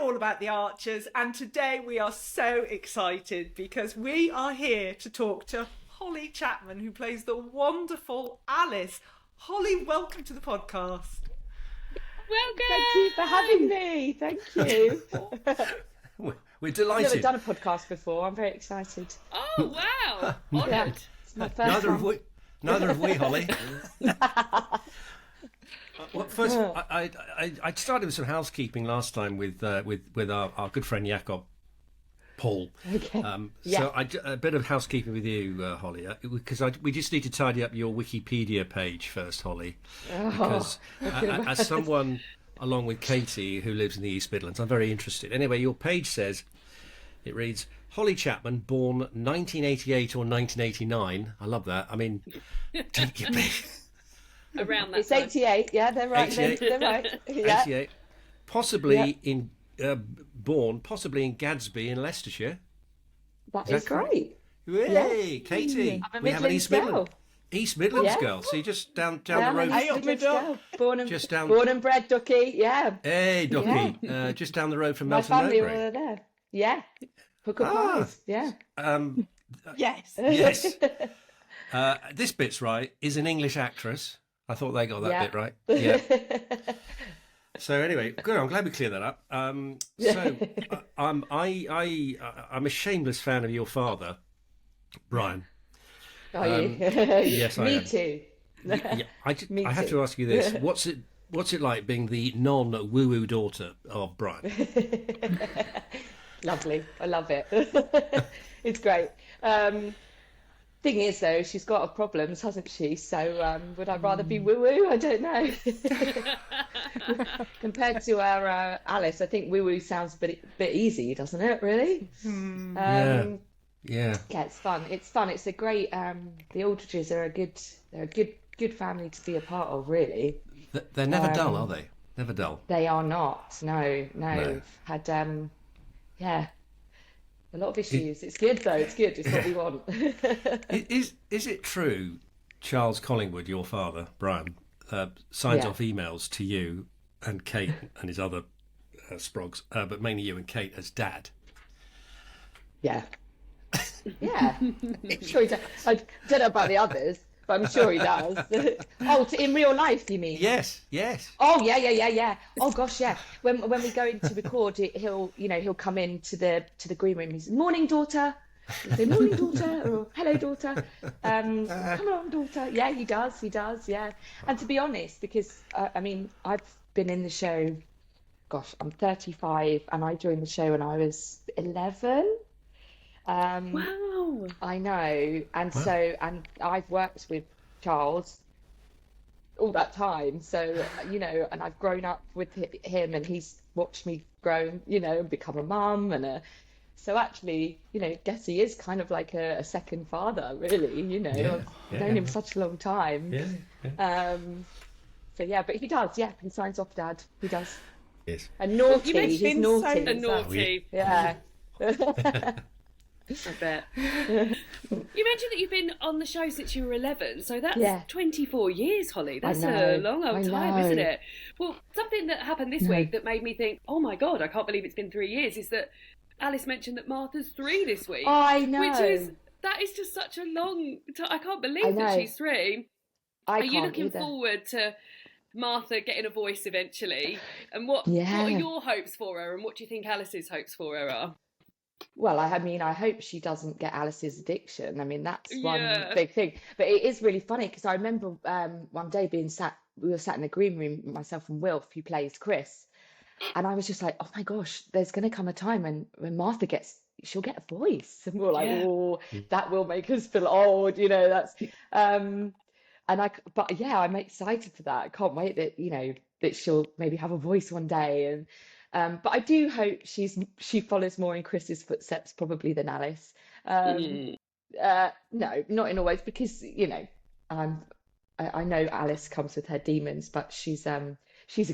all about the Archers, and today we are so excited because we are here to talk to Hollie Chapman, who plays the wonderful Alice. Hollie, welcome to the podcast. Welcome. Thank you for having me. Thank you. We're delighted. I've never done a podcast before. I'm very excited. Oh, wow. Honoured. Yeah, it's my first one. Neither have we, Hollie. Well, first, I started with some housekeeping last time with our good friend Jakob Paul. Okay. So a bit of housekeeping with you, Hollie, because we just need to tidy up your Wikipedia page first, Hollie, because as someone along with Katie who lives in the East Midlands, I'm very interested. Anyway, your page says, it reads, Hollie Chapman, born 1988 or 1989. I love that. I mean, take your pick. Around that It's time. 88. Yeah, they're right. 88. They're right. Yeah. 88. Possibly born in Gadsby in Leicestershire. That Is is that correct? great. Hey, Katie. I'm a We have an Midlands girl. East Midlands Yeah. girl. So you're just down the I'm road. an East Midlands girl. Just down. Born and bred Ducky. Yeah. Hey, Ducky. Just down the road from My Melton family Mowbray. were there. Yeah. Hooker pies. Yeah. Yes. Yes. This bit's right. Is an English actress. I thought they got that Yeah. bit right. Yeah. So anyway, good. I'm glad we cleared that up. So I'm a shameless fan of your father, Brian. Are you? Yes, I Me am. too. Yeah, Me I have too. to ask you this: what's it like being the non-woo-woo daughter of Brian? Lovely. I love it. It's great. Thing is, though, she's got her problems, hasn't she? So would I rather be woo-woo? I don't know. Compared to our Alice, I think woo-woo sounds a bit easy, doesn't it, really? Yeah. Yeah, it's fun. It's fun. It's a great. The Aldridges are they're a good family to be a part of, really. They're never dull, are they? Never dull. They are not. No. No. Had a lot of issues. It's good though. It's good. It's what we want. Is it true, Charles Collingwood, your father, Brian, signs Yeah. off emails to you and Kate and his other sprogs, but mainly you and Kate as dad? Yeah. Yeah. I'm sure he does. I don't know about the others, but I'm sure he does. In real life, you mean? Yes. Oh yeah. Oh gosh, yeah. When we go in to record, he'll come into the green room. He's morning, daughter. He'll say morning, daughter, or hello, daughter. Come on, daughter. Yeah, he does. Yeah. And to be honest, because I've been in the show. Gosh, I'm 35, and I joined the show when I was 11. Wow. I know, and and I've worked with Charles all that time, so and I've grown up with him, and he's watched me grow, and become a mum, and so actually, guess he is kind of like a second father, really. I've known him such a long time. Yeah. So yeah, but he does. Yeah, he signs off, Dad. He does. Yes. And naughty. mentioned He's so- naughty. A naughty. Yeah. I bet. You mentioned that you've been on the show since you were 11, so that's Yeah. 24 years, Hollie. That's know, a long old I time, isn't know. it? Well, something that happened this week that made me think, oh my God, I can't believe it's been 3 years, is that Alice mentioned that Martha's 3 this week. I know. That is just such a long time. I can't I believe that know. she's 3. I Are you can't looking either. forward to Martha getting a voice eventually? And what Yeah. are your hopes for her, and what do you think Alice's hopes for her are? Well, I hope she doesn't get Alice's addiction. That's one Yeah. big thing. But it is really funny because I remember one day we were sat in the green room, myself and Wilf, who plays Chris, and I was just like, oh my gosh, there's going to come a time when Martha she'll get a voice, and we're like, Yeah. oh, that will make us feel old, that's. But yeah, I'm excited for that. I can't wait that she'll maybe have a voice one day, and. But I do hope she follows more in Chris's footsteps probably than Alice. No, not in all ways, because I know Alice comes with her demons, but she's a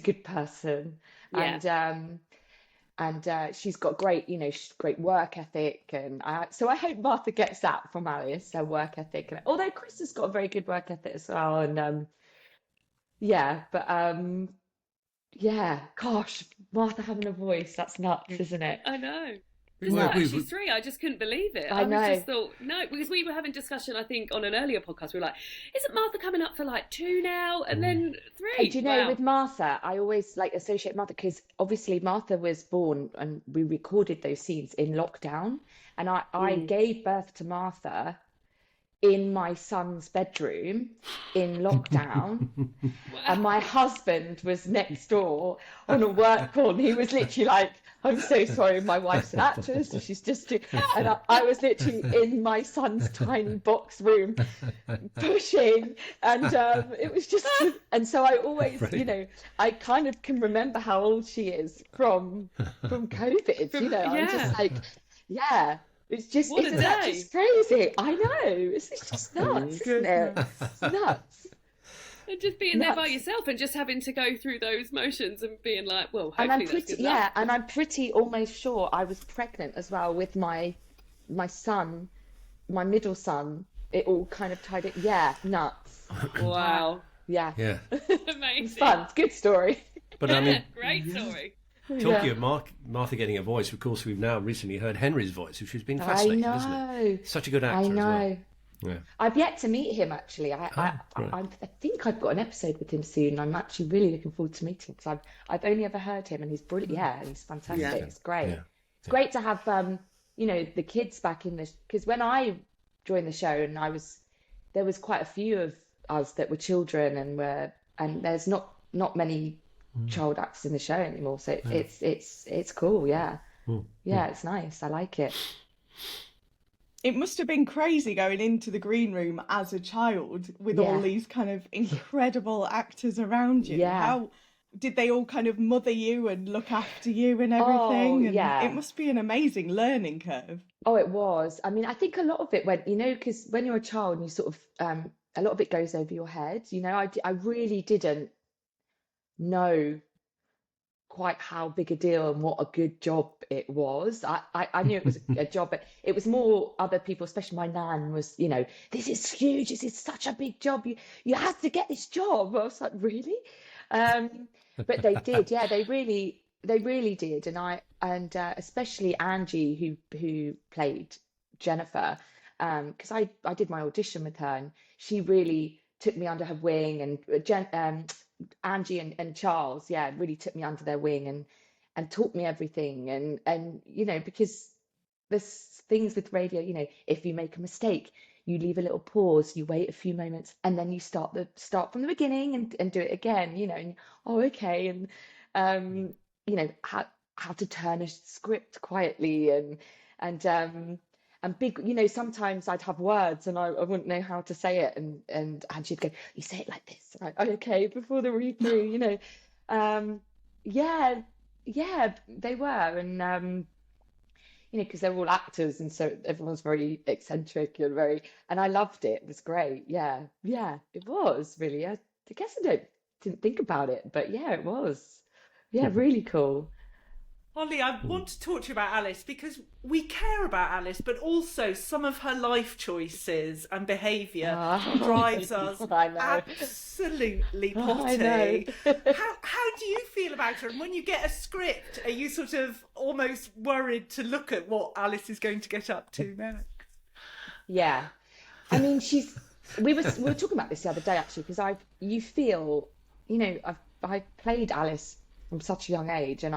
good person, Yeah. and she's got great great work ethic, and so I hope Martha gets that from Alice, her work ethic. And although Chris has got a very good work ethic as well, and yeah, but yeah, gosh, Martha having a voice, that's nuts, isn't it? I know. We Just were- that we she's were- 3, I just couldn't believe it. I was know. just thought, no, because we were having discussion, I think, on an earlier podcast. We were like, isn't Martha coming up for like 2 now? And then 3. And do you know, Wow. with Martha, I always like associate Martha because obviously Martha was born and we recorded those scenes in lockdown. And I gave birth to Martha in my son's bedroom in lockdown. And my husband was next door on a work call, and he was literally like, I'm so sorry, my wife's an actress, and she's just and I was literally in my son's tiny box room pushing, and it was just, and so I always, you know, I kind of can remember how old she is from COVID, you know, I'm Yeah. just like, yeah. It's just, What a isn't that day. just crazy? I know. It's just nuts, isn't it? It's nuts. And just being there by Nuts. yourself and just having to go through those motions and being like, well, And hopefully I'm that's pretty, good enough. yeah, and I'm pretty almost sure I was pregnant as well with my son, my middle son. It all kind of tied it. Yeah, nuts. Wow. Yeah. Yeah. Amazing. It's fun. It's a good story. But I mean, Great story. talking of Martha getting a voice, of course, we've now recently heard Henry's voice, which has been fascinating, hasn't it? I know. Such a good actor I as well. know. Yeah. I've yet to meet him actually. I right. think I've got an episode with him soon. I'm actually really looking forward to meeting him because I've only ever heard him and he's brilliant. Yeah, he's fantastic. Yeah. It's great. Yeah. It's great to have you know, the kids back in this because when I joined the show and there was quite a few of us that were children and there's not many child actors in the show anymore. So it's cool. Yeah. Yeah, it's nice. I like it. It must have been crazy going into the green room as a child with all Yeah. these kind of incredible actors around you. Yeah. How did they all kind of mother you and look after you and everything? And yeah. it must be an amazing learning curve. Oh, it was. I mean, I think a lot of it went, you know, because when you're a child, you sort of, a lot of it goes over your head. You know, I really didn't know quite how big a deal and what a good job it was. I knew it was a job, but it was more other people, especially my nan was, you know, this is huge. This is such a big job. You have to get this job. I was like, really? But they did. Yeah, they really did. And especially Angie, who played Jennifer, because I did my audition with her and she really took me under her wing, and Angie and Charles, yeah, really took me under their wing and taught me everything. And you know, because there's things with radio, you know, if you make a mistake, you leave a little pause, you wait a few moments, and then you start from the beginning and do it again, you know, and oh, okay, and you know, how to turn a script quietly and big, you know, sometimes I'd have words and I wouldn't know how to say it, and she'd go, you say it like this, and oh, okay, before the read through, you know, yeah, they were, and you know, because they're all actors, and so everyone's very eccentric and I loved it. It was great. Yeah, it was really. I guess I didn't think about it, but yeah, it was. Yeah, really cool. Hollie, I want to talk to you about Alice because we care about Alice, but also some of her life choices and behaviour drives us I know. absolutely I potty. know. How do you feel about her? And when you get a script, are you sort of almost worried to look at what Alice is going to get up to next? Yeah, I mean, we were talking about this the other day actually, because you feel, you know, I've played Alice from such a young age, and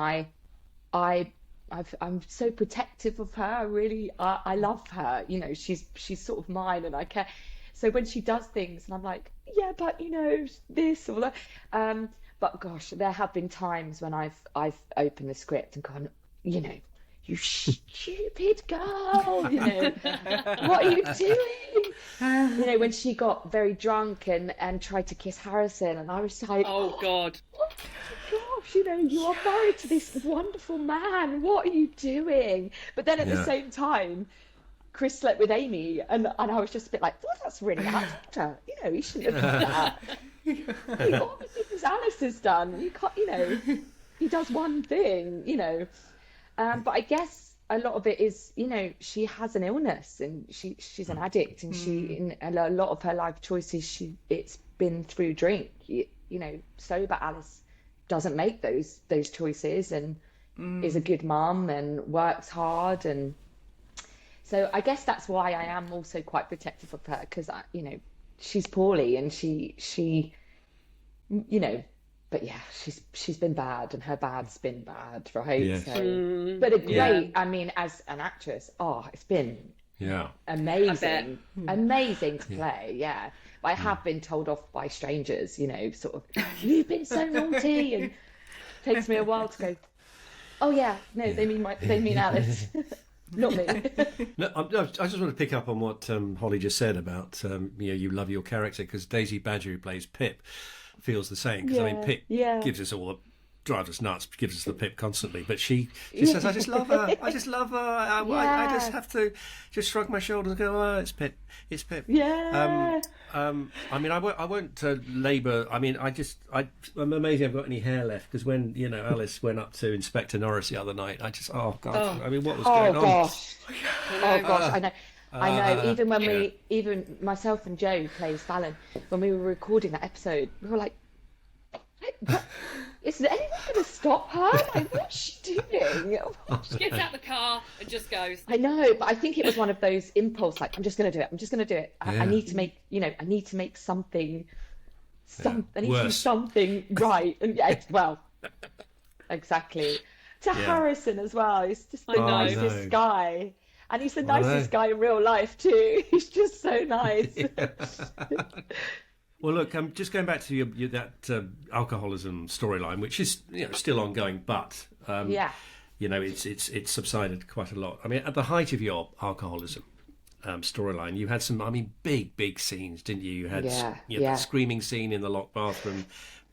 I'm so protective of her. I love her. You know, she's sort of mine, and I care. So when she does things, and I'm like, yeah, but you know, this or that. But gosh, there have been times when I've opened the script and gone, you know, you stupid girl, you know, what are you doing? You know, when she got very drunk and tried to kiss Harrison, and I was like, Oh God. oh gosh, you know, you are married to this wonderful man. What are you doing? But then at the same time, Chris slept with Amy, and I was just a bit like, well, that's really actor. You know, you shouldn't have done that. Obviously, because Alice has done. You can't, you know, he does one thing, you know. But I guess a lot of it is, you know, she has an illness, and she's an addict, and in a lot of her life choices, it's been through drink. You know, sober Alice doesn't make those choices and is a good mum and works hard. And so I guess that's why I am also quite protective of her, because she's poorly and she but yeah, she's been bad, and her bad's been bad, right? Yes. So, but I mean, as an actress, it's been amazing, amazing to play. Yeah, but I have been told off by strangers, sort of, you've been so naughty, and it takes me a while to go, oh yeah, no, they mean Alice. Not me. No, I just want to pick up on what Holly just said about you love your character, because Daisy Badger, who plays Pip, feels the same. Because Pip gives us all drives us nuts, gives us the pip constantly. But she says, I just love her. I just love her. I just have to just shrug my shoulders and go, oh, it's Pip. It's Pip. Yeah. I mean, I won't labour. I mean, I'm amazed I've got any hair left, because when Alice went up to Inspector Norris the other night, I just I mean, what was going on? Oh gosh, I know. I know. Even when even myself and Joe, who plays Fallon, when we were recording that episode, we were like, is anyone going to stop her? Like, what's she doing? She gets out the car and just goes. I know, but I think it was one of those impulse, like, I'm just going to do it. I'm just going to do it. I need to make, I need to make something, I need to do something right. And exactly. To Harrison as well. He's just the nicest guy. And he's the nicest guy in real life too. He's just so nice. Well, look, I'm just going back to that alcoholism storyline, which is still ongoing, but it's subsided quite a lot. I mean, at the height of your alcoholism storyline, you had some, big scenes, didn't you? You had that screaming scene in the locked bathroom,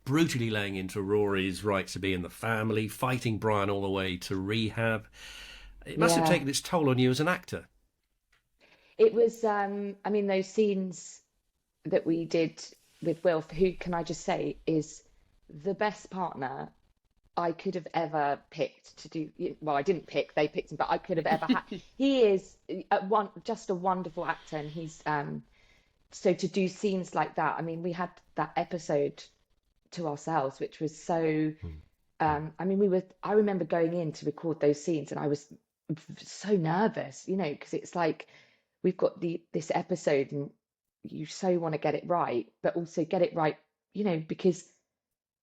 brutally laying into Rory's right to be in the family, fighting Brian all the way to rehab. It must have taken its toll on you as an actor. It was, those scenes that we did with Will, who, can I just say, is the best partner I could have ever picked to do. Well, I didn't pick; they picked him, but I could have ever had. He is just a wonderful actor, and he's so to do scenes like that. I mean, we had that episode to ourselves, which was so. I remember going in to record those scenes, and I was so nervous, because it's like we've got this episode, and you so want to get it right, but also get it right, because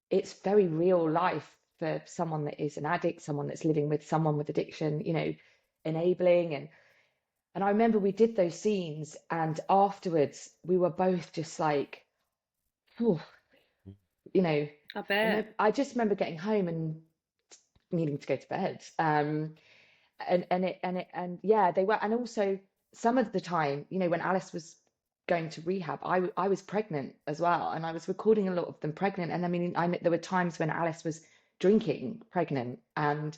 it's very real life for someone that is an addict, someone that's living with someone with addiction, enabling. And I remember we did those scenes, and afterwards we were both just like, I bet. I just remember getting home and needing to go to bed. They were, and also some of the time, when Alice was going to rehab, I was pregnant as well, and I was recording a lot of them pregnant. And there were times when Alice was drinking pregnant, and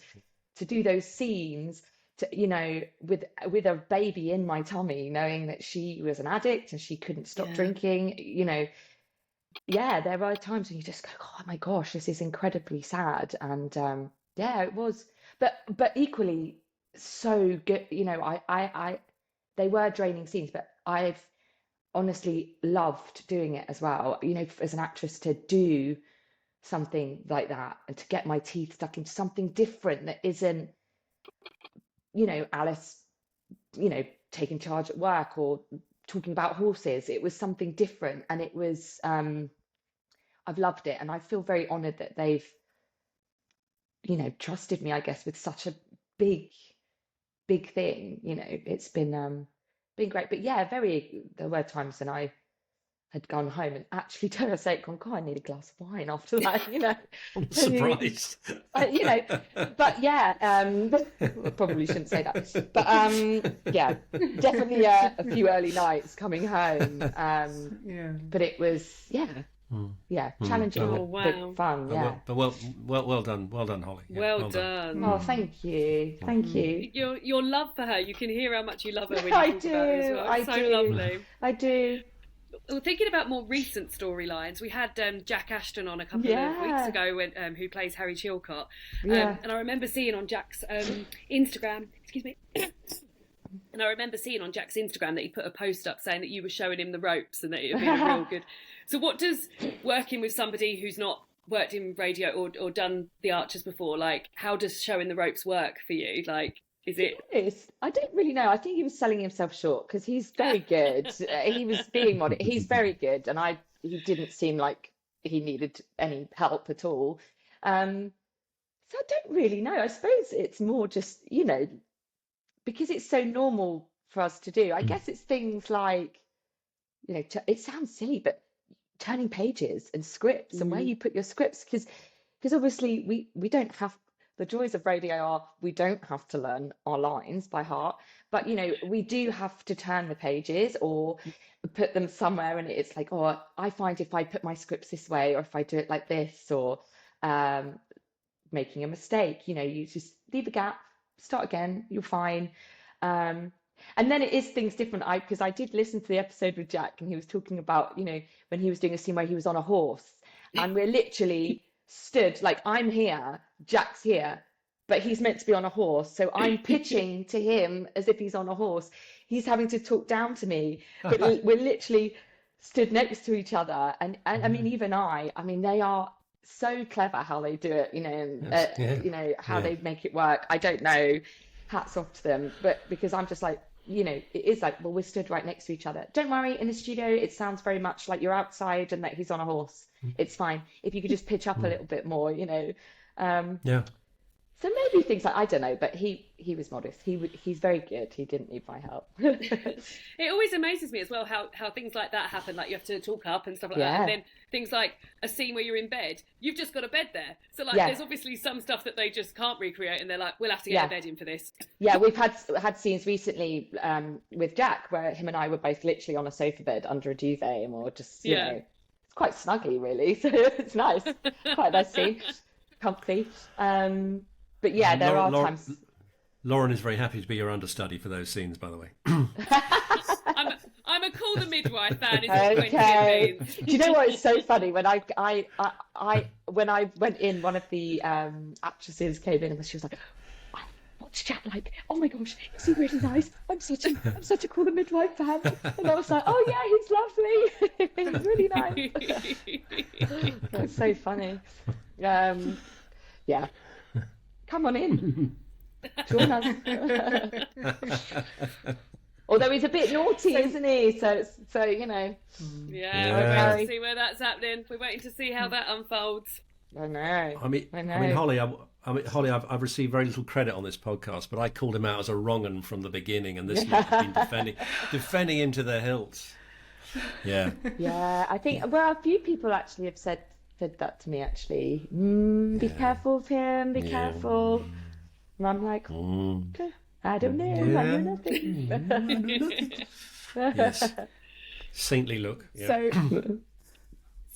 to do those scenes, with a baby in my tummy, knowing that she was an addict and she couldn't stop drinking, there were times when you just go, oh my gosh, this is incredibly sad. And it was, but equally so good. They were draining scenes, but I've honestly loved doing it as well. As an actress, to do something like that and to get my teeth stuck into something different that isn't, Alice, taking charge at work or talking about horses. It was something different, and it was, I've loved it, and I feel very honoured that they've, trusted me, I guess, with such a big thing. It's been great. But there were times when I had gone home and actually, dare I say it, gone, God, I need a glass of wine after that, I'm surprised. But probably shouldn't say that. But definitely a few early nights coming home. But it was, challenging, but fun. But well done, Holly. Well done. Oh, thank you. Your love for her, you can hear how much you love her when you I talk do. about it as well. It's so lovely. I do. Well, thinking about more recent storylines, we had Jack Ashton on a couple of weeks ago, who plays Harry Chilcott. And I remember seeing on Jack's Instagram, excuse me, and I remember seeing on Jack's Instagram that he put a post up saying that you were showing him the ropes and that it had been a real good. So what does working with somebody who's not worked in radio or done the Archers before, like, how does showing the ropes work for you? Like, is it? I don't really know. I think he was selling himself short because he's very good. He was being modest. He's very good, and he didn't seem like he needed any help at all. So I don't really know. I suppose it's more just, because it's so normal for us to do. I guess it's things like, it sounds silly, but turning pages and scripts and where you put your scripts, because obviously we don't have, the joys of radio are we don't have to learn our lines by heart, but we do have to turn the pages or put them somewhere, and it's like, oh, I find if I put my scripts this way or if I do it like this, or making a mistake, you just leave a gap, start again, you're fine. And then it is things different. Because I did listen to the episode with Jack, and he was talking about, when he was doing a scene where he was on a horse, and we're literally stood, like, I'm here, Jack's here, but he's meant to be on a horse. So I'm pitching to him as if he's on a horse. He's having to talk down to me, but we're literally stood next to each other. And I mean, even they are so clever how they do it, and how they make it work. I don't know. Hats off to them. But because I'm just like, it is like, well, we're stood right next to each other. Don't worry, in the studio, it sounds very much like you're outside and that he's on a horse. It's fine. If you could just pitch up a little bit more, Yeah. So maybe things like, I don't know, but he was modest. He's very good. He didn't need my help. It always amazes me as well how things like that happen. Like, you have to talk up and stuff like that. And then things like a scene where you're in bed, you've just got a bed there. So like, there's obviously some stuff that they just can't recreate, and they're like, we'll have to get a bed in for this. Yeah, we've had scenes recently with Jack where him and I were both literally on a sofa bed under a duvet, and we're just, it's quite snuggy, really. So it's nice. Quite a nice scene. Comfy. But yeah, there are times. Lauren is very happy to be your understudy for those scenes, by the way. I'm a Call the Midwife fan. Is okay. Do you know what? It's so funny when I went in, one of the actresses came in and she was like, "What's Jack like? Oh my gosh, is he really nice? I'm such a Call the Midwife fan." And I was like, "Oh yeah, he's lovely. He's really nice." That's so funny. Yeah. Come on in. Join us. Although he's a bit naughty, isn't he? So Yeah, we're waiting to see where that's happening. We're waiting to see how that unfolds. I know. I mean, Hollie, I've received very little credit on this podcast, but I called him out as a wrong 'un from the beginning, and this man has been defending him to the hilt. Yeah. Yeah, I think, well, a few people actually have said that to me, actually. Be careful of him, be careful. And I'm like, okay, I don't know, I know nothing. Yes. Saintly look. Yeah.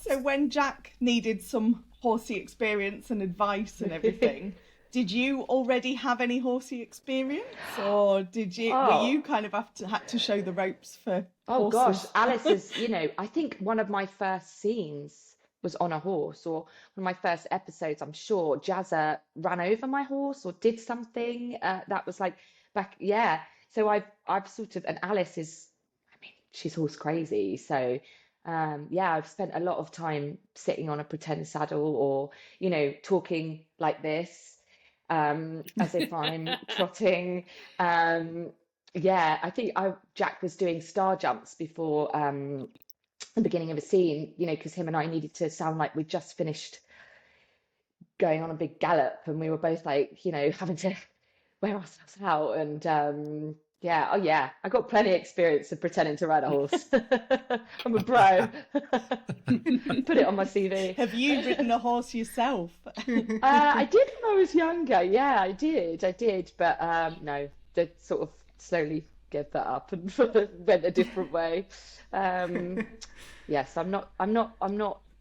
So when Jack needed some horsey experience and advice and everything, did you already have any horsey experience, or were you kind of had to show the ropes for horses? Gosh, Alice is, I think one of my first scenes was on a horse, or one of my first episodes, I'm sure Jazza ran over my horse or did something that was like back, so I've sort of, and Alice is, she's horse crazy, so I've spent a lot of time sitting on a pretend saddle, or talking like this, as if I'm trotting. I think Jack was doing star jumps before the beginning of a scene, because him and I needed to sound like we'd just finished going on a big gallop, and we were both like, having to wear ourselves out. And I got plenty of experience of pretending to ride a horse. I'm a pro. Put it on my CV. Have you ridden a horse yourself? I did when I was younger. Yeah, I did. But no, they sort of slowly gave that up and went a different way. Yes, I'm not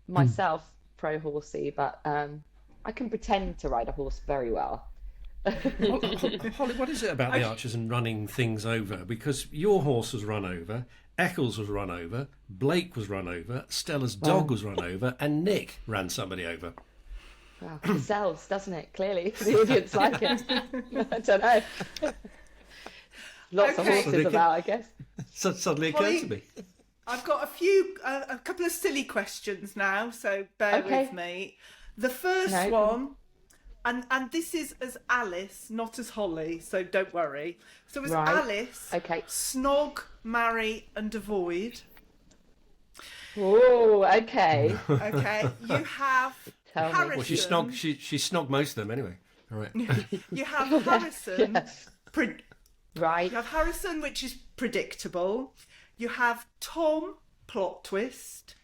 myself pro horsey, but I can pretend to ride a horse very well. Hollie, what is it about the Archers and running things over? Because your horse was run over, Eccles was run over, Blake was run over, Stella's dog was run over, and Nick ran somebody over. Wow, it sells, doesn't it? Clearly, the audience like it. I don't know. Lots of horses about, I guess. So suddenly occurred to me. I've got a couple of silly questions now, so bear with me. The first No. one, and this is as Alice, not as Holly, so don't worry. So as Right. Alice, Okay. snog, marry, and avoid. Oh, okay. Okay, you have Tell me. Harrison. Well, she snogged most of them anyway. All right. You have Harrison. Yes. Right. You have Harrison, which is predictable. You have Tom, plot twist,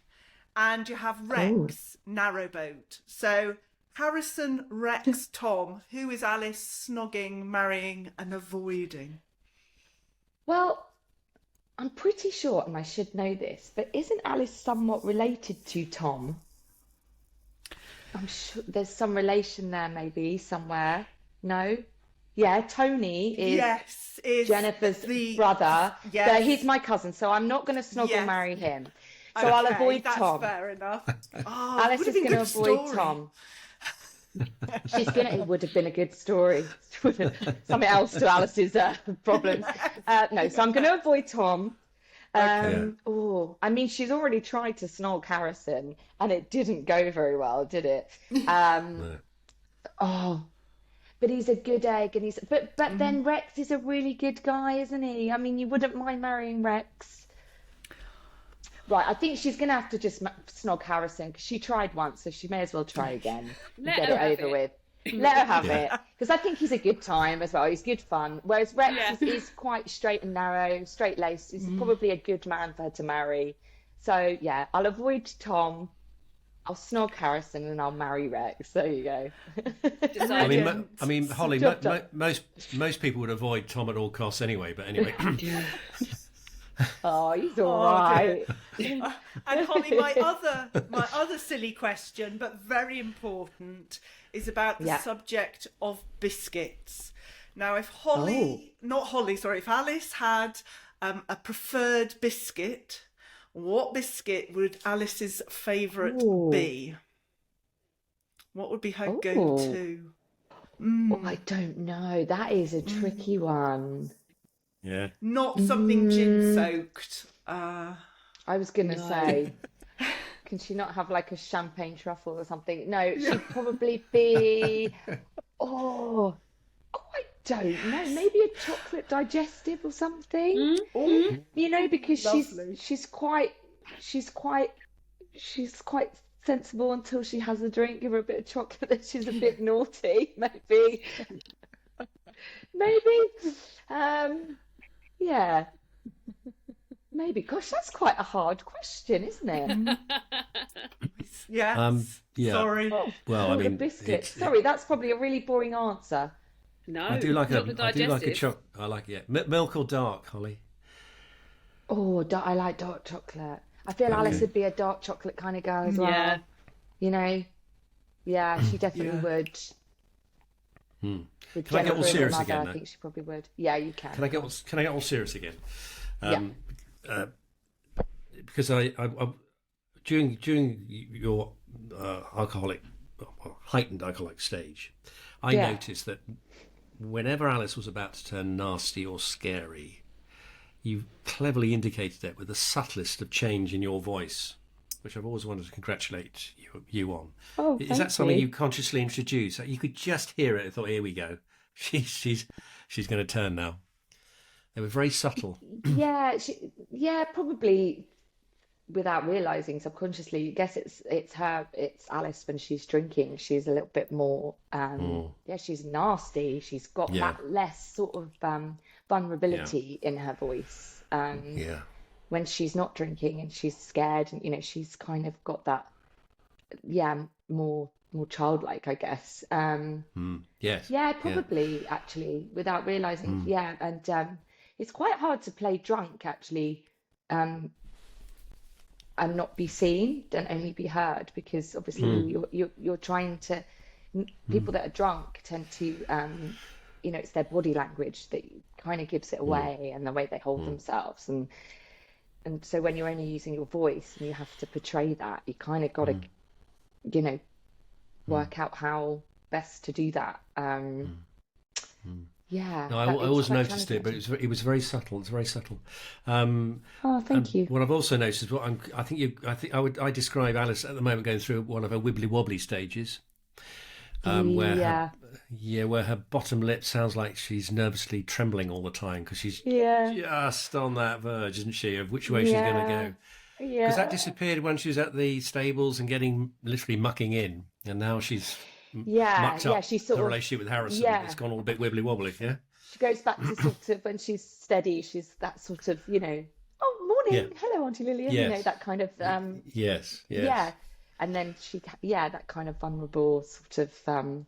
and you have Rex, narrowboat. So Harrison, Rex, Tom. Who is Alice snogging, marrying, and avoiding? Well, I'm pretty sure, and I should know this, but isn't Alice somewhat related to Tom? I'm sure there's some relation there, maybe somewhere. No? Yeah, Tony is Yes, is Jennifer's the brother. Yes. So he's my cousin, so I'm not going to snog or Yes. marry him. So I'll Okay, avoid that's Tom. fair enough. Oh, Alice would is have been going to good avoid story. Tom. It would have been a good story. Something else to Alice's problems. No, so I'm going to avoid Tom. Oh, I mean, she's already tried to snog Harrison, and it didn't go very well, did it? No. Oh, but he's a good egg, and but then Rex is a really good guy, isn't he? I mean, you wouldn't mind marrying Rex. Right, I think she's going to have to just snog Harrison because she tried once, so she may as well try again and Let get her it have over it. with. Let her have Yeah. it because I think he's a good time as well. He's good fun. Whereas Rex is quite straight and narrow, straight laced. He's probably a good man for her to marry. So yeah, I'll avoid Tom. I'll snog Harrison and I'll marry Rex. There you go. I mean, Brilliant. Holly, Job done. most people would avoid Tom at all costs anyway. But anyway, Oh, he's all right. And Holly, my other silly question, but very important, is about the Yeah. subject of biscuits. Now, if if Alice had a preferred biscuit, what biscuit would Alice's favourite Ooh. be? What would be her Ooh. go-to? Oh, I don't know. That is a tricky one. yeah. Not something gin-soaked. I was gonna say, can she not have like a champagne truffle or something? No, she'd probably be. Oh, I don't know. Maybe a chocolate digestive or something. Oh, You know, because Lovely. she's quite sensible until she has a drink. Give her a bit of chocolate, then she's a bit naughty. Maybe. Yeah. Maybe. Gosh, that's quite a hard question, isn't it? yes. Yeah. Sorry. Well, I Oh, the mean, biscuit. Sorry, that's probably a really boring answer. No, I do like not the I do like a digestive. chocolate. I like milk or dark, Holly. Oh, I like dark chocolate. I feel Alice would be a dark chocolate kind of girl as well. Yeah. You know? Yeah, she definitely would. With Can I get all Jennifer and her serious mother, again, I though? think she probably would. Yeah, you can. Can I get all serious again? Yeah. Because I during your heightened alcoholic stage, I Yeah. noticed that whenever Alice was about to turn nasty or scary, you cleverly indicated it with the subtlest of change in your voice, which I've always wanted to congratulate you on. Oh, Is thank that something you. you consciously introduced? You could just hear it. I thought, here we go. She's going to turn now. They were very subtle. Yeah, probably without realizing subconsciously. I guess it's Alice when she's drinking. She's a little bit more, she's nasty. She's got that less sort of vulnerability in her voice. When she's not drinking and she's scared, and she's kind of got that, more childlike, I guess. Yes. Yeah, probably actually, without realizing. Yeah, and it's quite hard to play drunk actually, and not be seen and only be heard, because obviously you're trying to. People that are drunk tend to, it's their body language that kind of gives it away, and the way they hold themselves, and so when you're only using your voice and you have to portray that, you kind of got to, work out how best to do that. Yeah. No, I always noticed it, but it was very subtle. It's very subtle. Thank you. What I've also noticed, I describe Alice at the moment going through one of her wibbly wobbly stages, where her bottom lip sounds like she's nervously trembling all the time because she's just on that verge, isn't she, of which way she's going to go. Yeah. Because that disappeared when she was at the stables and literally mucking in, and now she's mucked up she's her relationship with Harrison. It's gone all a bit wibbly wobbly. Yeah. She goes back to sort of when she's steady. She's that sort of, oh, morning, hello, Auntie Lillian. Yes. That kind of. Yes. Yeah, and then that kind of vulnerable sort of.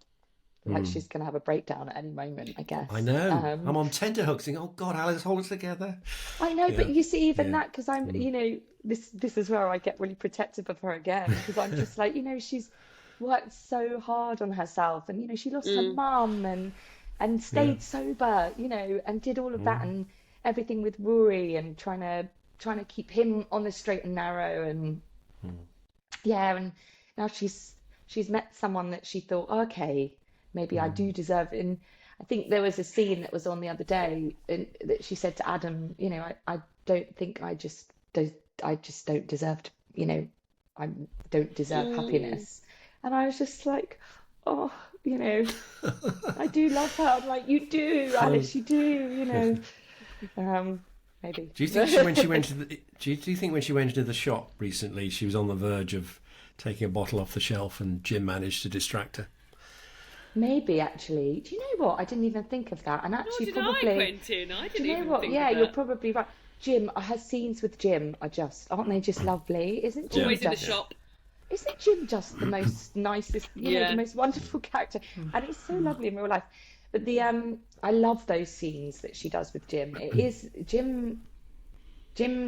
Like she's going to have a breakdown at any moment, I guess. I know. I'm on tenterhooks thinking, oh, God, Alice, hold us together. I know, but you see, even that, because I'm, this is where I get really protective of her again, because I'm just like, she's worked so hard on herself, and, she lost her mum and stayed sober, and did all of that and everything with Rory and trying to keep him on the straight and narrow. And and now she's met someone that she thought, okay, maybe I do deserve it. And I think there was a scene that was on the other day that she said to Adam, I don't think I just don't deserve to, I don't deserve happiness. And I was just like, oh, I do love her. I'm like, you do, Alice, you do, maybe. Do you think when she went into the shop recently, she was on the verge of taking a bottle off the shelf and Jim managed to distract her? Maybe, actually. Do you know what? I didn't even think of that. And actually, Nor did I, Quentin. I didn't even think of that. Yeah, you're probably right. Jim, her scenes with Jim aren't they just lovely? Isn't Jim always in the shop? Isn't Jim just the most nicest, the most wonderful character? And it's so lovely in real life. But I love those scenes that she does with Jim. It is Jim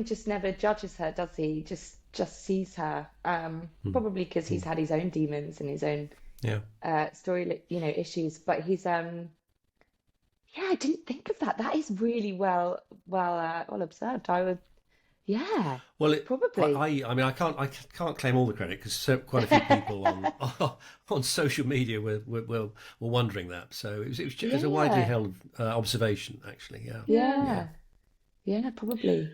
just never judges her, does he? Just sees her. Probably because he's had his own demons and his own story, issues. But he's I didn't think of that. That is really well observed. I would, probably. I can't claim all the credit because quite a few people on social media were wondering that. So it was a widely held observation, actually. Yeah, probably.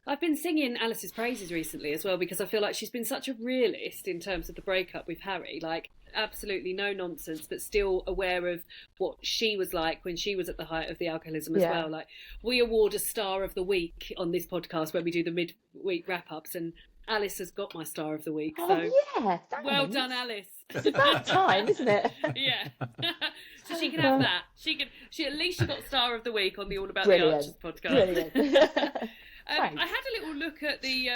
I've been singing Alice's praises recently as well because I feel like she's been such a realist in terms of the breakup with Harry. Like, absolutely no nonsense, but still aware of what she was like when she was at the height of the alcoholism as well. Like, we award a Star of the Week on this podcast when we do the mid-week wrap-ups, and Alice has got my Star of the Week. So well done, Alice. It's about time, isn't it? Yeah. So she can have that. She at least got Star of the Week on the All About the Archers podcast. Brilliant. I had a little look at the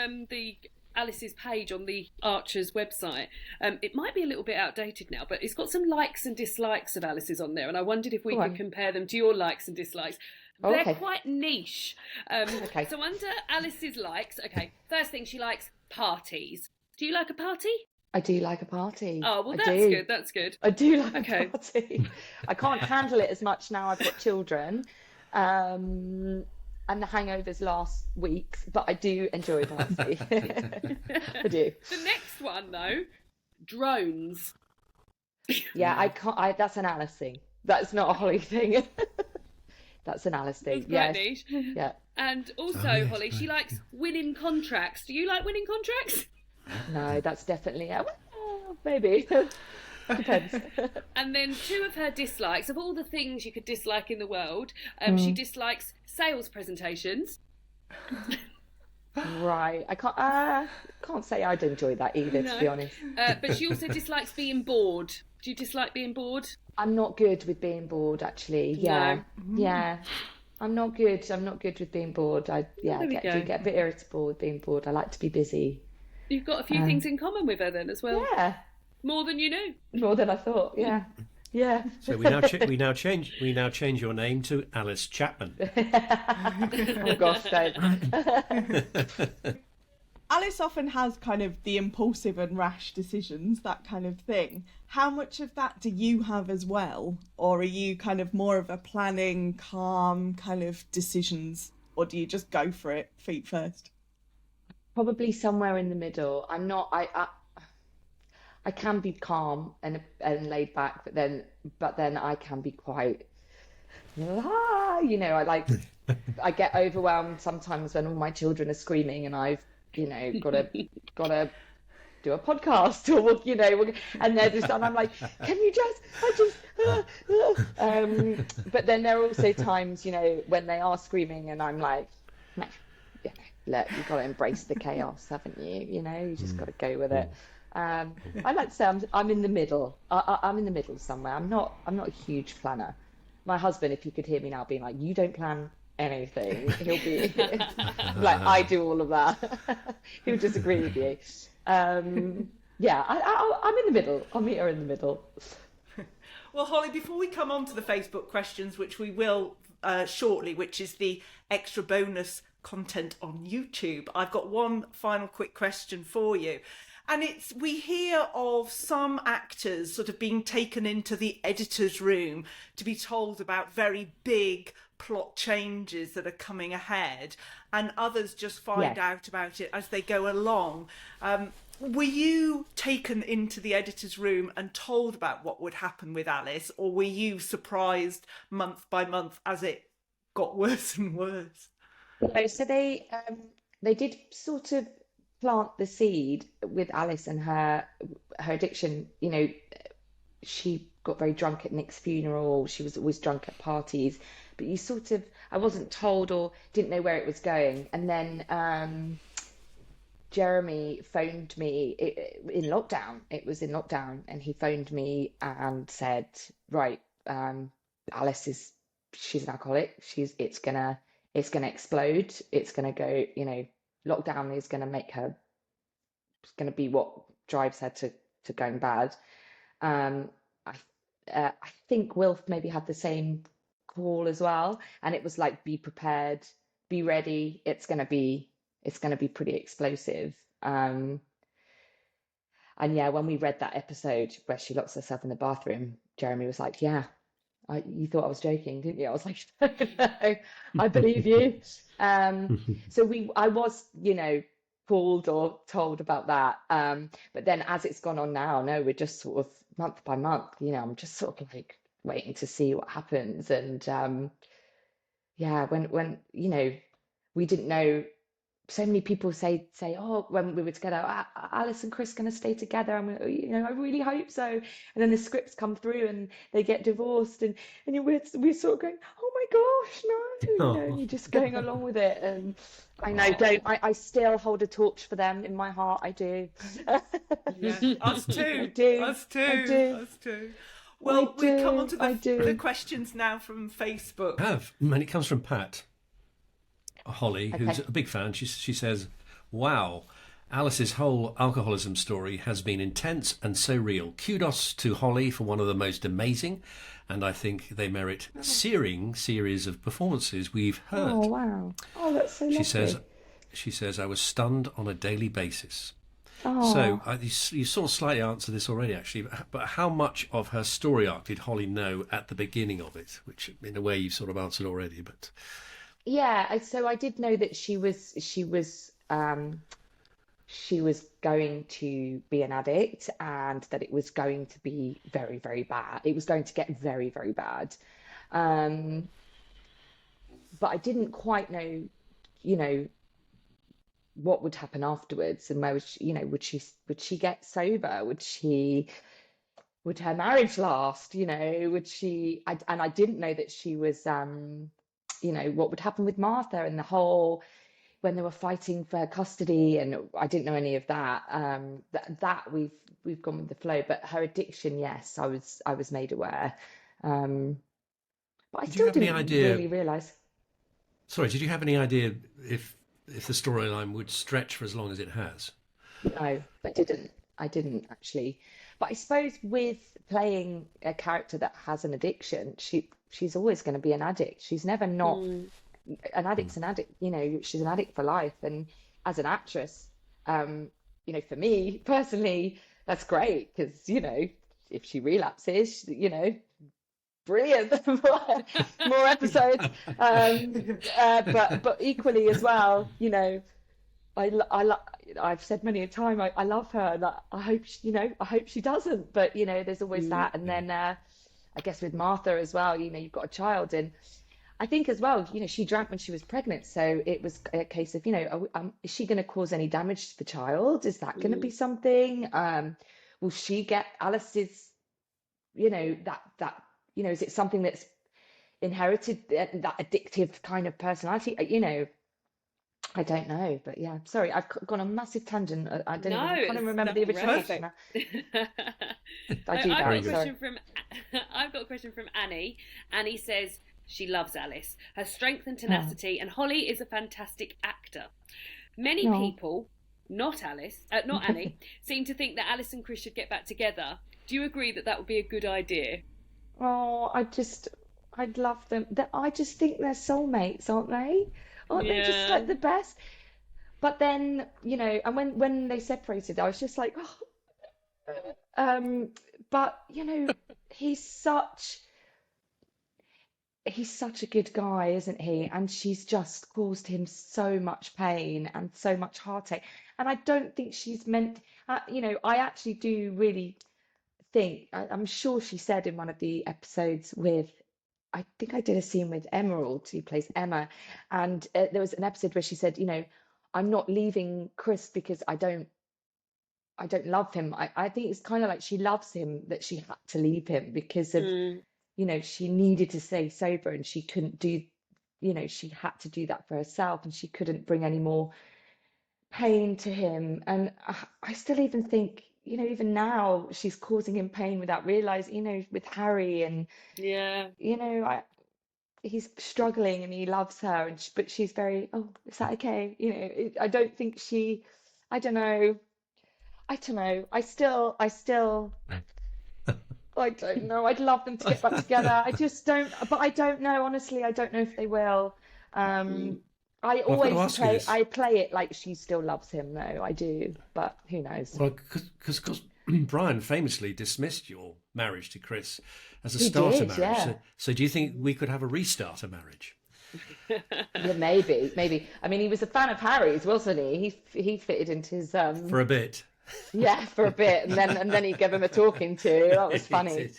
Alice's page on the Archers website. It might be a little bit outdated now, but it's got some likes and dislikes of Alice's on there, and I wondered if we could compare them to your likes and dislikes. They're quite niche. So under Alice's likes, first thing, she likes parties. Do you like a party? I do like a party. Oh, well, good. That's good. I do like a party. I can't handle it as much now I've got children. And the hangovers last weeks, but I do enjoy a party. I do. The next one, though, drones. Yeah, I can't. That's an Alice thing. That's not a Holly thing. That's an Alice thing. That's quite niche. Yeah. And also, Holly, she likes winning contracts. Do you like winning contracts? No, that's definitely maybe. Depends. And then two of her dislikes, of all the things you could dislike in the world, she dislikes sales presentations. Right. I can't say I'd enjoy that either, to be honest. But she also dislikes being bored. Do you dislike being bored? I'm not good with being bored, actually. Yeah. No. Yeah. I'm not good with being bored. I do get a bit irritable with being bored. I like to be busy. You've got a few things in common with her then as well. Yeah. More than you knew. More than I thought. Yeah. Yeah. So we now change your name to Alice Chapman. Oh gosh, don't. Alice often has kind of the impulsive and rash decisions, that kind of thing. How much of that do you have as well? Or are you kind of more of a planning, calm kind of decisions? Or do you just go for it, feet first? Probably somewhere in the middle. I'm not. I can be calm and laid back, but then I can be quite you know, I get overwhelmed sometimes when all my children are screaming and I've, you know, got to do a podcast or, you know, and they're just, and I'm like, can you but then there are also times, you know, when they are screaming and I'm like, no, yeah, look, you've got to embrace the chaos, haven't you? You know, you just got to go with it. I like to say I'm in the middle. I'm in the middle somewhere. I'm not a huge planner. My husband, if he could hear me now, being like, "You don't plan anything," he'll be like, "I do all of that." He'll disagree with you. Yeah, I'm in the middle. I'll meet her in the middle. Well, Hollie, before we come on to the Facebook questions, which we will shortly, which is the extra bonus content on YouTube, I've got one final quick question for you. And we hear of some actors sort of being taken into the editor's room to be told about very big plot changes that are coming ahead, and others just find out about it as they go along. Were you taken into the editor's room and told about what would happen with Alice, or were you surprised month by month as it got worse and worse? No, so they did sort of plant the seed with Alice and her addiction. You know, she got very drunk at Nick's funeral. She was always drunk at parties, but I wasn't told or didn't know where it was going. And then Jeremy phoned me in lockdown. It was in lockdown, and he phoned me and said, right, Alice she's an alcoholic. It's gonna explode. It's gonna go, you know, lockdown is gonna make her, it's gonna be what drives her to going bad. I think Wilf maybe had the same call as well, and it was like, be prepared, be ready. It's gonna be pretty explosive. And yeah, when we read that episode where she locks herself in the bathroom, Jeremy was like, yeah, you thought I was joking, didn't you? I was like, no, I believe you. So I was, you know, called or told about that. But then as it's gone on now, no, we're just sort of month by month, you know, I'm just sort of like waiting to see what happens. And yeah, when you know, we didn't know. So many people say, oh, when we were together, Alice and Chris going to stay together. You know, I really hope so. And then the scripts come through and they get divorced, and we're sort of going, oh my gosh, no, you know, and you're just going along with it. And I know, I still hold a torch for them in my heart. I do. Yeah, us too. I do. Us too. I do. Us too. Well, we come on to the questions now from Facebook. And it comes from Pat. Hollie, who's a big fan. She says, wow, Alice's whole alcoholism story has been intense and so real. Kudos to Hollie for one of the most amazing, and I think they merit searing series of performances we've heard. Oh, wow. Oh, that's so lovely. She says, I was stunned on a daily basis. Oh. So you sort of slightly answered this already, actually, but how much of her story arc did Hollie know at the beginning of it? Which, in a way, you've sort of answered already, but... Yeah, so I did know that she was going to be an addict, and that it was going to be very, very bad. It was going to get very, very bad. But I didn't quite know, you know, what would happen afterwards, and where was she, you know, would she get sober? Would her marriage last? You know, and I didn't know that she was you know, what would happen with Martha and the whole, when they were fighting for custody, and I didn't know any of that. That we've gone with the flow, but her addiction, yes, I was made aware. But I still didn't really realise. Sorry, did you have any idea if the storyline would stretch for as long as it has? No, I didn't actually. But I suppose with playing a character that has an addiction, she's always going to be an addict. She's never not an addict's an addict. You know, she's an addict for life. And as an actress, you know, for me personally, that's great, because, you know, if she relapses, you know, brilliant, more episodes. But equally as well, you know, I've said many a time, I love her, and I hope she, you know, I hope she doesn't. But you know, there's always that, and then I guess with Martha as well, you've got a child, and I think as well, she drank when she was pregnant, so it was a case of, is she going to cause any damage to the child? Is that going to be something? Will she get Alice's, is it something that's inherited, that addictive kind of personality? I don't know, but yeah, sorry, I've gone on a massive tangent. I don't No, even, can't even remember the original question now. I do I've that. got a question from I've got a question from Annie. Annie says she loves Alice, her strength and tenacity, and Hollie is a fantastic actor. Many people, not Annie, seem to think that Alice and Chris should get back together. Do you agree that would be a good idea? Oh, I'd love them. I just think they're soulmates, aren't they? Aren't they just like the best? But then, and when they separated, I was just like, but he's such a good guy, isn't he? And she's just caused him so much pain and so much heartache. And I don't think she's meant, I actually do really think, I'm sure she said in one of the episodes I think I did a scene with Emerald, who plays Emma, and there was an episode where she said, I'm not leaving Chris because I don't love him. I think it's kind of like she loves him, that she had to leave him because of, she needed to stay sober, and she couldn't do, she had to do that for herself, and she couldn't bring any more pain to him. And I still even think, even now she's causing him pain without realizing, with Harry, and he's struggling and he loves her, and but she's very, oh, is that okay? I don't think I don't know. I don't know. I'd love them to get back together. I just don't, but I don't know. Honestly, I don't know if they will. I always play it like she still loves him, though. I do, but who knows? Well, because Brian famously dismissed your marriage to Chris as a starter marriage. Yeah. So do you think we could have a restarter marriage? Yeah, maybe. I mean, he was a fan of Harry's, wasn't he? He fitted into his for a bit. Yeah, for a bit, and then he gave him a talking to. That was funny.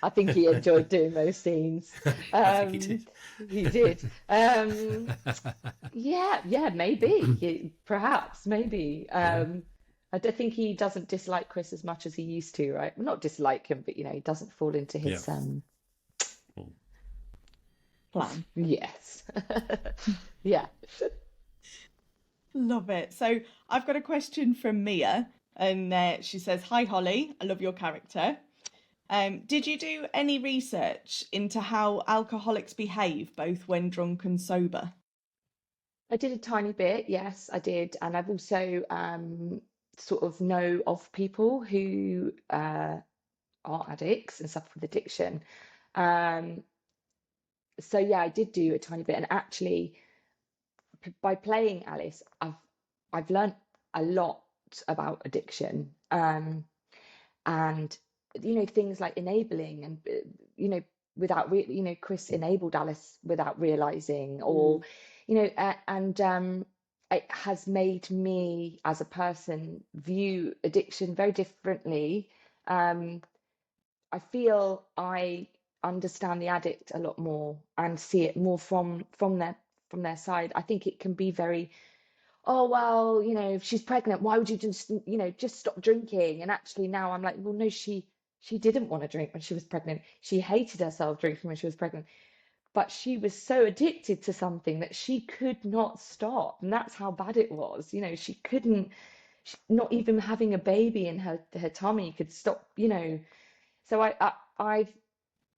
I think he enjoyed doing those scenes. I think he did. He did. Yeah, maybe. Perhaps, maybe. I don't think he doesn't dislike Chris as much as he used to, right? Well, not dislike him, but he doesn't fall into his plan. Yes. Yeah. Love it. So I've got a question from Mia, and she says, "Hi Hollie, I love your character. Did you do any research into how alcoholics behave, both when drunk and sober?" I did a tiny bit, yes, I did. And I've also sort of know of people who are addicts and suffer with addiction. So yeah, I did do a tiny bit. And actually, by playing Alice, I've learned a lot about addiction. And things like enabling, and without Chris enabled Alice without realizing, or and it has made me as a person view addiction very differently. I feel I understand the addict a lot more and see it more from their side. I think it can be very, oh well, if she's pregnant, why would you just stop drinking? And actually now I'm like, well, no, she didn't want to drink when she was pregnant. She hated herself drinking when she was pregnant, but she was so addicted to something that she could not stop, and that's how bad it was. She couldn't, not even having a baby in her tummy could stop. So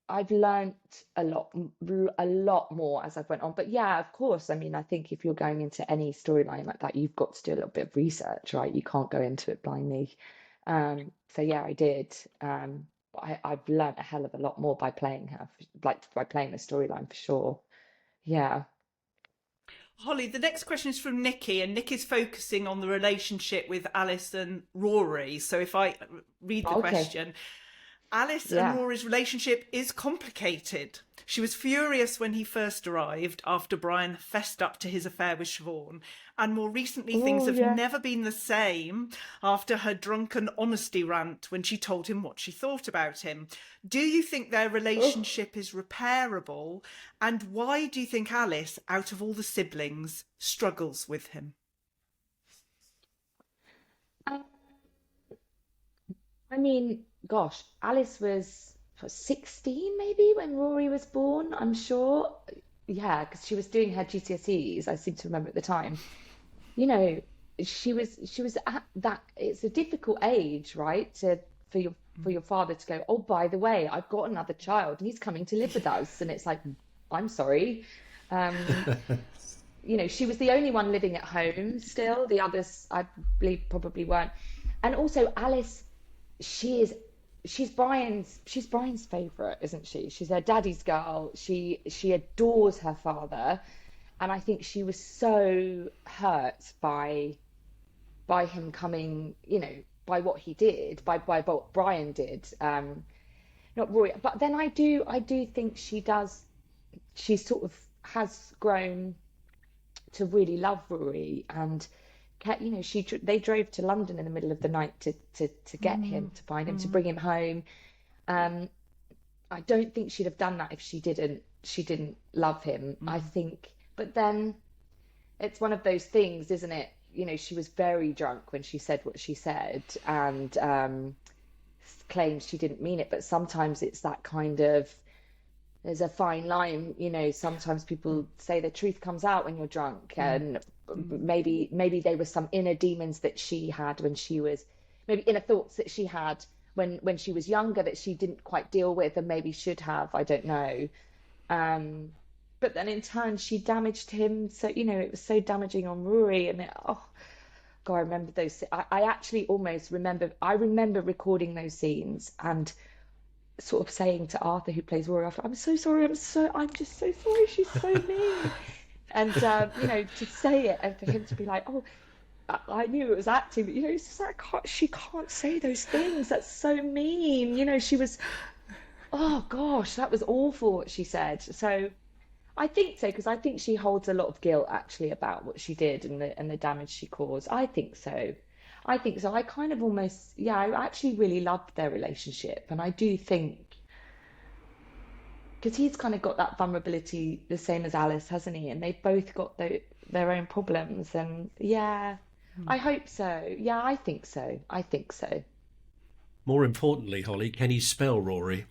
I've learnt a lot more as I've went on. But yeah, of course, I mean, I think if you're going into any storyline like that, you've got to do a little bit of research, right? You can't go into it blindly. So yeah, I did. I've learnt a hell of a lot more by playing her, like by playing the storyline, for sure. Yeah. Hollie, the next question is from Nikki, and Nikki's focusing on the relationship with Alice and Rory. So if I read the question, Alice and Rory's relationship is complicated. She was furious when he first arrived after Brian fessed up to his affair with Siobhan, and more recently things have never been the same after her drunken honesty rant when she told him what she thought about him. Do you think their relationship is repairable, and why do you think Alice, out of all the siblings, struggles with him? I mean, gosh, Alice was 16 maybe when Rory was born, I'm sure. Yeah, because she was doing her GCSEs, I seem to remember at the time. You know, she was at that, it's a difficult age, right? For your father to go, oh, by the way, I've got another child and he's coming to live with us. And it's like, I'm sorry. You know, she was the only one living at home still. The others, I believe, probably weren't. And also Alice, she's Brian's favorite, isn't she? She's her daddy's girl. She adores her father, and I think she was so hurt by him coming, you know, by what he did, by what Brian did. Not Rory, but then I do think she sort of has grown to really love Rory, and you know, they drove to London in the middle of the night to get him, to find him, to bring him home. I don't think she'd have done that if she didn't love him. I think, but then it's one of those things, isn't it? You know, she was very drunk when she said what she said, and claims she didn't mean it. But sometimes it's that kind of, there's a fine line, you know. Sometimes people say the truth comes out when you're drunk, and maybe there were some inner demons that she had when she was, maybe inner thoughts that she had when she was younger that she didn't quite deal with and maybe should have, I don't know. But then in turn she damaged him, so, you know, it was so damaging on Rory, and oh God, I remember those. I actually almost remember, I remember recording those scenes and sort of saying to Arthur, who plays Rory, I'm so sorry, I'm just so sorry, she's so mean. And you know, to say it and for him to be like, oh, I knew it was acting, but you know, it's just like, she can't say those things, that's so mean. You know, she was, oh gosh, that was awful what she said. So I think so, because I think she holds a lot of guilt actually about what she did and the damage she caused. I think so. I kind of almost, I actually really loved their relationship, and I do think, because he's kind of got that vulnerability the same as Alice, hasn't he? And they've both got their own problems, and I hope so. Yeah, I think so. More importantly, Holly, can you spell Rory?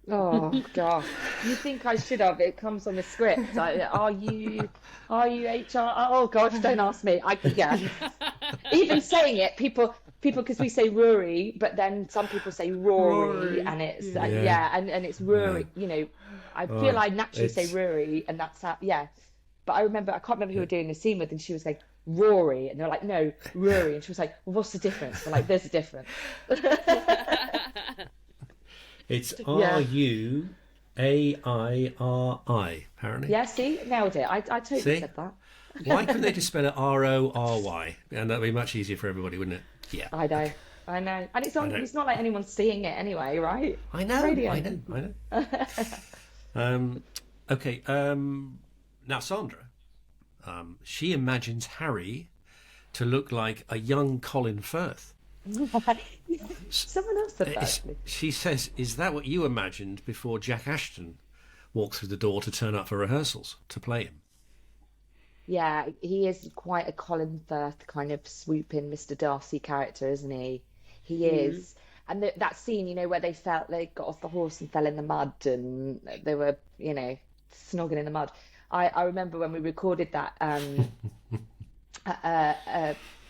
Oh gosh, you think I should have? It comes on the script. Are you HR? Oh gosh, don't ask me. Even saying it, people, because we say Rory, but then some people say Rory. And it's and it's Rory. You know, I feel I naturally say Rory, and that's how. Yeah, but I can't remember who we were doing the scene with, and she was like Rory, and they're like, no, Rory, and she was like, well, what's the difference? We're like, there's a difference. It's Ruairi, apparently. Yeah, see, nailed it. I totally said that. Why couldn't they just spell it Rory? And that'd be much easier for everybody, wouldn't it? Yeah. I know. And it's not like anyone's seeing it anyway, right? I know. Okay. Now, Sandra, she imagines Harry to look like a young Colin Firth. Someone else said that. She says, is that what you imagined before Jack Ashton walked through the door to turn up for rehearsals to play him? Yeah, he is quite a Colin Firth kind of swooping Mr. Darcy character, isn't he? He is. And that scene, you know, where they got off the horse and fell in the mud, and they were, you know, snogging in the mud. I remember when we recorded that,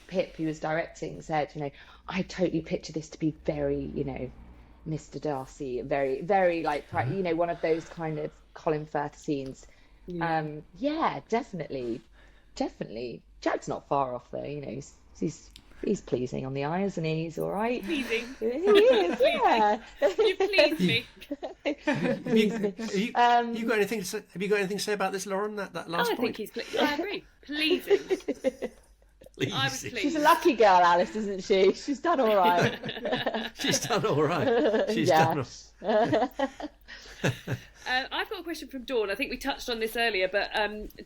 Pip, who was directing, said, you know, I totally picture this to be very, you know, Mr. Darcy, very, very like, you know, one of those kind of Colin Firth scenes. Yeah, definitely. Jack's not far off though, you know, he's pleasing on the eye, isn't he? He's all right. Pleasing. He is, yeah. You please me. Have you got anything to say about this, Lauren? That last point? I think I agree. Pleasing. I was Easy. pleased. She's a lucky girl, Alice, isn't she? She's done all right. She's done all right. She's Yeah. done all... I've got a question from Dawn. I think we touched on this earlier, but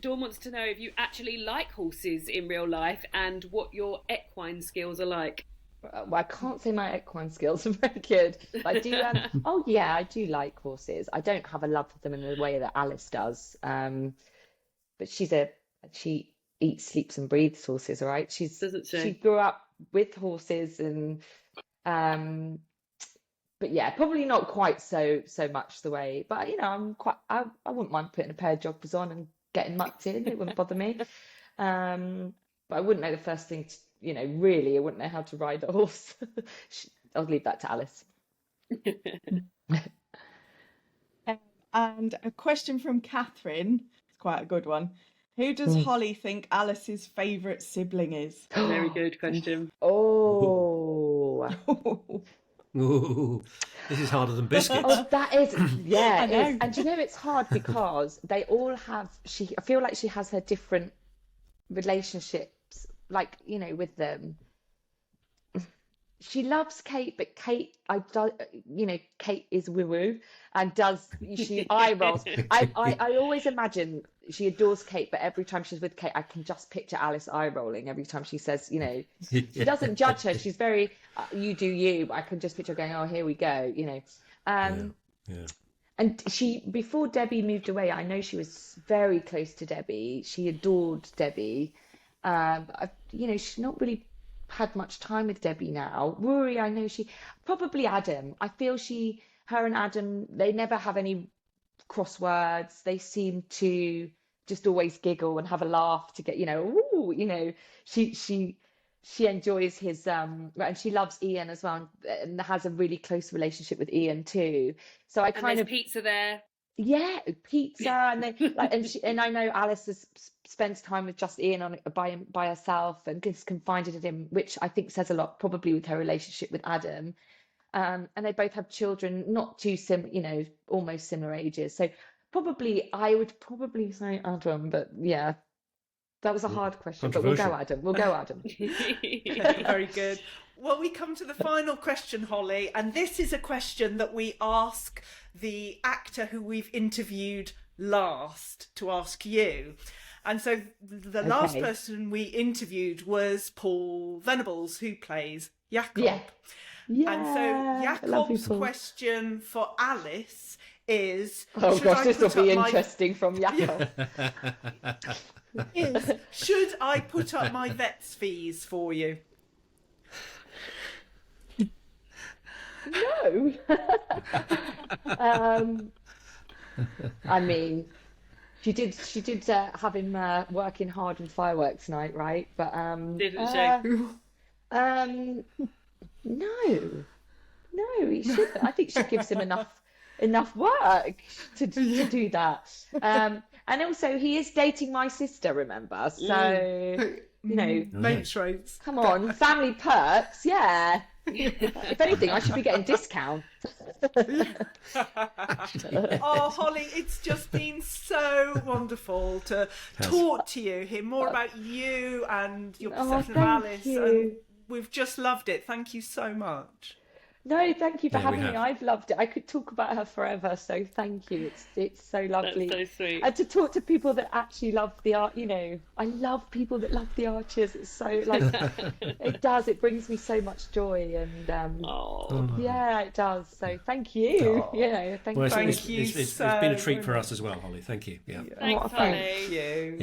Dawn wants to know if you actually like horses in real life and what your equine skills are like. Well, I can't say my equine skills are very good. But I do. Oh yeah, I do like horses. I don't have a love for them in the way that Alice does. But she eats, sleeps, and breathes horses. All right. Doesn't she? She grew up with horses, and but yeah, probably not quite so much the way. But I'm quite. I wouldn't mind putting a pair of joggers on and getting mucked in. It wouldn't bother me. But I wouldn't know the first thing. Really, I wouldn't know how to ride a horse. I'll leave that to Alice. And a question from Catherine. It's quite a good one. Who does Hollie think Alice's favourite sibling is? Very good question. Oh. Ooh, this is harder than biscuits. Oh, that is, yeah. I It know. is. And you know, it's hard because they all have, I feel like she has her different relationships, like, with them. She loves Kate, but Kate, Kate is woo-woo and she eye rolls. I always imagine she adores Kate, but every time she's with Kate, I can just picture Alice eye rolling every time she says, she doesn't judge her. She's very, you do you, but I can just picture her going, oh, here we go, Yeah. And before Debbie moved away, I know she was very close to Debbie. She adored Debbie. She's not really had much time with Debbie now. Rory, I know probably Adam. I feel her and Adam, they never have any crosswords. They seem to just always giggle and have a laugh to get, she enjoys his, and she loves Ian as well, and has a really close relationship with Ian too. So And there's pizza there. yeah, pizza, and then and I know Alice spends time with just Ian by herself and gets confided in him, which I think says a lot, probably with her relationship with Adam. And they both have children, not too almost similar ages. So I would probably say Adam, but yeah, that was a hard question. But we'll go Adam. We'll go Adam. Very good. Well, we come to the final question, Hollie, and this is a question that we ask the actor who we've interviewed last to ask you. And so the last person we interviewed was Paul Venables, who plays Jakob. Yeah. And so Jakob's question for Alice is... Oh gosh, this will be interesting from Jakob. Should I put up my vet's fees for you? No. I mean, she did have him working hard on fireworks night, right? But Didn't she? No, he shouldn't. I think she gives him enough work to do that. And also, he is dating my sister, remember? So, Mates rates. come on, family perks, yeah. If anything, I should be getting discount. Oh, Hollie, it's just been so wonderful to talk to you, hear more about you and your perception of Alice. And we've just loved it. Thank you so much. No, thank you for Yeah, we having me. have. I've loved it. I could talk about her forever, so thank you. It's so lovely. That's so sweet. And to talk to people that actually love the art, I love people that love the Archers. It's so it brings me so much joy, and yeah, it does. So thank you. Thank Well, you. it's been a treat for us as well, Hollie. Thank you. Yeah. Thanks, thanks. Hollie. Thank you. Yeah.